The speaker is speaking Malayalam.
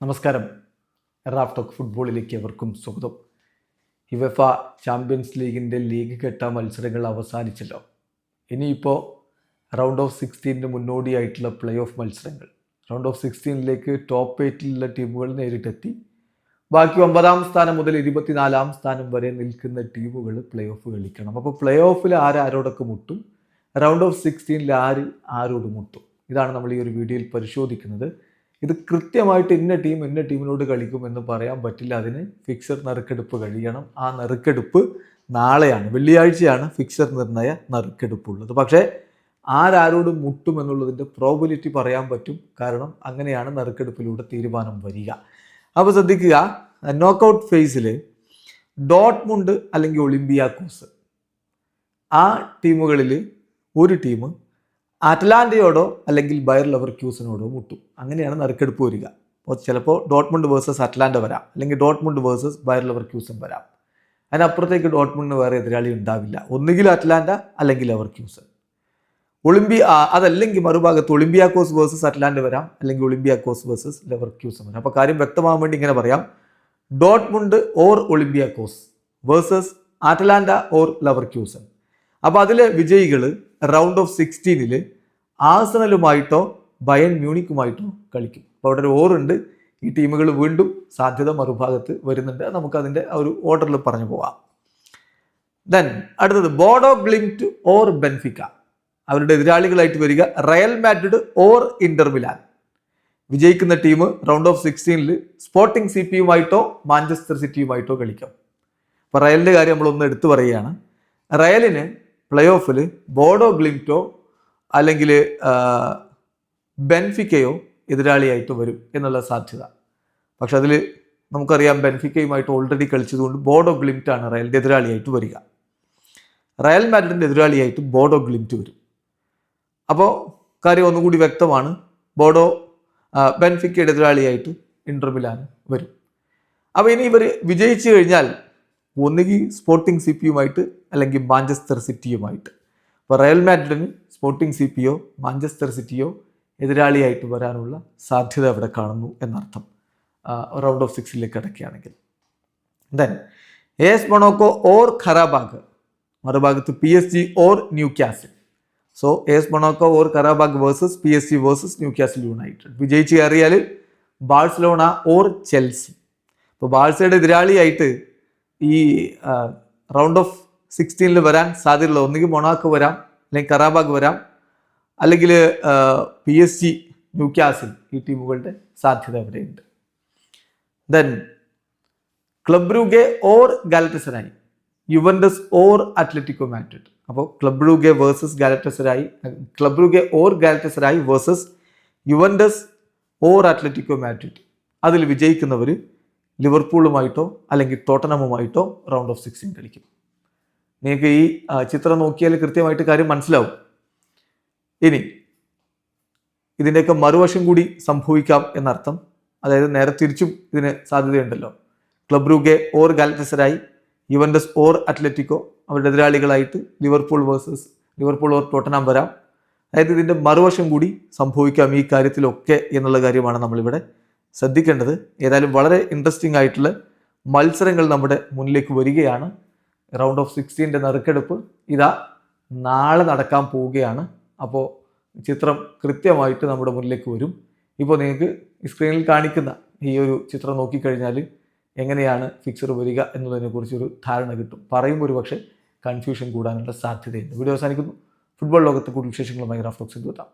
നമസ്കാരം. റാഫ് ടോക്ക് ഫുട്ബോളിലേക്ക് എവർക്കും സ്വാഗതം. യുവേഫ ചാമ്പ്യൻസ് ലീഗിൻ്റെ ലീഗ് ഘട്ട മത്സരങ്ങൾ അവസാനിച്ചല്ലോ. ഇനിയിപ്പോൾ റൗണ്ട് ഓഫ് 16 മുന്നോടിയായിട്ടുള്ള പ്ലേ ഓഫ് മത്സരങ്ങൾ. റൗണ്ട് ഓഫ് 16 ടോപ്പ് 8 ടീമുകൾ നേരിട്ടെത്തി. ബാക്കി 9-ാം സ്ഥാനം മുതൽ 24-ാം സ്ഥാനം വരെ നിൽക്കുന്ന ടീമുകൾ പ്ലേ ഓഫ് കളിക്കണം. അപ്പോൾ പ്ലേ ഓഫിൽ ആരോടൊക്കെ മുട്ടും, റൗണ്ട് ഓഫ് 16 ആരോട് മുട്ടും, ഇതാണ് നമ്മൾ ഈ ഒരു വീഡിയോയിൽ പരിശോധിക്കുന്നത്. ഇത് കൃത്യമായിട്ട് ഇന്ന ടീമിനോട് കളിക്കും എന്ന് പറയാൻ പറ്റില്ല. അതിന് ഫിക്സർ നറുക്കെടുപ്പ് കഴിയണം. ആ നറുക്കെടുപ്പ് നാളെയാണ്, വെള്ളിയാഴ്ചയാണ് ഫിക്സർ നിർണയ നറുക്കെടുപ്പുള്ളത്. പക്ഷേ ആരോട് മുട്ടും എന്നുള്ളതിൻ്റെ പ്രോബിലിറ്റി പറയാൻ പറ്റും. കാരണം അങ്ങനെയാണ് നറുക്കെടുപ്പിലൂടെ തീരുമാനം വരിക. അപ്പോൾ ശ്രദ്ധിക്കുക, നോക്കൗട്ട് ഫേസിൽ ഡോട്ട്മുണ്ട് അല്ലെങ്കിൽ ഒളിമ്പിയാക്കോസ്, ആ ടീമുകളിൽ ഒരു ടീം അറ്റ്ലാന്റയോടോ അല്ലെങ്കിൽ ബയർ ലെവർക്യൂസനോടോ മുട്ടും. അങ്ങനെയാണ് നറുക്കെടുപ്പ് വരിക. അപ്പോൾ ചിലപ്പോൾ ഡോട്ട്മുണ്ട് വേഴ്സസ് അറ്റ്ലാന്റ വരാം, അല്ലെങ്കിൽ ഡോട്ട്മുണ്ട് വേഴ്സസ് ബയർ ലെവർക്യൂസൻ വരാം. അതിനപ്പുറത്തേക്ക് ഡോട്ട്മുണ്ടിന് വേറെ എതിരാളി ഉണ്ടാവില്ല. ഒന്നുകിൽ അറ്റ്ലാന്റ അല്ലെങ്കിൽ ലെവർക്യൂസൻ. അതല്ലെങ്കിൽ മറുഭാഗത്ത് ഒളിമ്പിയാക്കോസ് വേഴ്സസ് അറ്റ്ലാന്റ വരാം, അല്ലെങ്കിൽ ഒളിമ്പിയാക്കോസ് വേഴ്സസ് ലെവർക്യൂസൻ വരാം. അപ്പോൾ കാര്യം വ്യക്തമാകാൻ വേണ്ടി ഇങ്ങനെ പറയാം: Dortmund or Olympiacos versus Atalanta or Leverkusen. അപ്പോൾ അതിലെ വിജയികൾ റൗണ്ട് ഓഫ് 16 ആഴ്സണലുമായിട്ടോ ബയൺ മ്യൂണിക്കുമായിട്ടോ കളിക്കും. അപ്പോൾ അവിടെ ഒരു ഓറുണ്ട്. ഈ ടീമുകൾ വീണ്ടും സാധ്യത മറുഭാഗത്ത് വരുന്നുണ്ട്. നമുക്കതിൻ്റെ ആ ഒരു ഓർഡറിൽ പറഞ്ഞു പോവാം. ദെൻ അടുത്തത് ബോഡോ ഗ്ലിംറ്റ് ഓർ ബെൻഫിക്ക. അവരുടെ എതിരാളികളായിട്ട് വരിക Real Madrid or Inter Milan. വിജയിക്കുന്ന ടീം റൗണ്ട് ഓഫ് 16 സ്പോർട്ടിംഗ് CPയുമായിട്ടോ മാഞ്ചസ്റ്റർ സിറ്റിയുമായിട്ടോ കളിക്കാം. അപ്പോൾ റയലിൻ്റെ കാര്യം നമ്മളൊന്ന് എടുത്തു പറയുകയാണ്. റയലിന് പ്ലേ ഓഫിൽ ബോഡോ ഗ്ലിംറ്റോ അല്ലെങ്കിൽ ബെൻഫിക്കയോ എതിരാളിയായിട്ട് വരും എന്നുള്ള സാധ്യത. പക്ഷെ അതിൽ നമുക്കറിയാം ബെൻഫിക്കയുമായിട്ട് ഓൾറെഡി കളിച്ചതുകൊണ്ട് ബോഡോ ഗ്ലിംറ്റാണ് റയലിൻ്റെ എതിരാളിയായിട്ട് വരിക. റയൽ മാഡ്രിഡിൻ്റെ എതിരാളിയായിട്ട് ബോഡോ ഗ്ലിംറ്റ് വരും. അപ്പോൾ കാര്യം ഒന്നുകൂടി വ്യക്തമാണ്. ബെൻഫിക്കയുടെ എതിരാളിയായിട്ട് ഇന്റർ മിലാൻ വരും. അപ്പോൾ ഇനി ഇവർ വിജയിച്ചു കഴിഞ്ഞാൽ ഒന്നുകിൽ സ്പോർട്ടിംഗ് CPയുമായിട്ട് അല്ലെങ്കിൽ മാഞ്ചസ്റ്റർ സിറ്റിയുമായിട്ട്. അപ്പോൾ റയൽ മാഡ്രിഡിന് സ്പോർട്ടിംഗ് CPയോ മാഞ്ചസ്റ്റർ സിറ്റിയോ എതിരാളിയായിട്ട് വരാനുള്ള സാധ്യത അവിടെ കാണുന്നു എന്നർത്ഥം, റൗണ്ട് ഓഫ് 16 കിടക്കുകയാണെങ്കിൽ. Then AS Monaco or Qarabag, മറുഭാഗത്ത് PSG or Newcastle. So AS Monaco or Qarabag versus PSG versus Newcastle United. വിജയിച്ച് കയറിയാൽ ബാഴ്സലോണ ഓർ ചെൽസി. ഇപ്പോൾ ബാഴ്സയുടെ എതിരാളിയായിട്ട് ഈ റൗണ്ട് ഓഫ് 16 വരാൻ സാധ്യതയുള്ള ഒന്നുകിൽ മൊണാക്കോ വരാം, അല്ലെങ്കിൽ ഖറാബാഗ് വരാം, അല്ലെങ്കിൽ PSG ന്യൂകാസിൽ. ഈ ടീമുകളുടെ സാധ്യത അവിടെയുണ്ട്. Then club Brugge or Galatasaray, Juventus or Atletico Madrid. അപ്പോൾ club Brugge versus Galatasaray, club Brugge or Galatasaray versus Juventus or Atletico Madrid. അതിൽ വിജയിക്കുന്നവർ ലിവർപൂളുമായിട്ടോ അല്ലെങ്കിൽ ടോട്ടനമുമായിട്ടോ റൗണ്ട് ഓഫ് 16 കളിക്കും. നിങ്ങൾക്ക് ഈ ചിത്രം നോക്കിയാൽ കൃത്യമായിട്ട് കാര്യം മനസ്സിലാവും. ഇനി ഇതിൻ്റെയൊക്കെ മറുവശം കൂടി സംഭവിക്കാം എന്നർത്ഥം. അതായത് നേരെ തിരിച്ചും ഇതിന് സാധ്യതയുണ്ടല്ലോ. Club Brugge or Galatasaray, Juventus or Atletico, അവരുടെ എതിരാളികളായിട്ട് ലിവർപൂൾ ഓർ ടോട്ടനം വരാം. അതായത് ഇതിൻ്റെ മറുവശം കൂടി സംഭവിക്കാം ഈ കാര്യത്തിലൊക്കെ എന്നുള്ള കാര്യമാണ് നമ്മളിവിടെ ശ്രദ്ധിക്കേണ്ടത്. ഏതായാലും വളരെ ഇൻട്രസ്റ്റിംഗ് ആയിട്ടുള്ള മത്സരങ്ങൾ നമ്മുടെ മുന്നിലേക്ക് വരികയാണ്. റൗണ്ട് ഓഫ് 16 നറുക്കെടുപ്പ് ഇതാ നാളെ നടക്കാൻ പോവുകയാണ്. അപ്പോൾ ചിത്രം കൃത്യമായിട്ട് നമ്മുടെ മുന്നിലേക്ക് വരും. ഇപ്പോൾ നിങ്ങൾക്ക് ഈ സ്ക്രീനിൽ കാണിക്കുന്ന ഈ ഒരു ചിത്രം നോക്കിക്കഴിഞ്ഞാൽ എങ്ങനെയാണ് ഫിക്സർ വരിക എന്നതിനെക്കുറിച്ചൊരു ധാരണ കിട്ടും. പറയുമ്പോൾ ഒരു പക്ഷേ കൺഫ്യൂഷൻ കൂടാനുള്ള സാധ്യതയുണ്ട്. വീഡിയോ അവസാനിക്കുന്നു. ഫുട്ബോൾ ലോകത്തെ കൂടുതൽ വിശേഷങ്ങളുമായി റാഫ് ടോക്സിൽ എത്താം.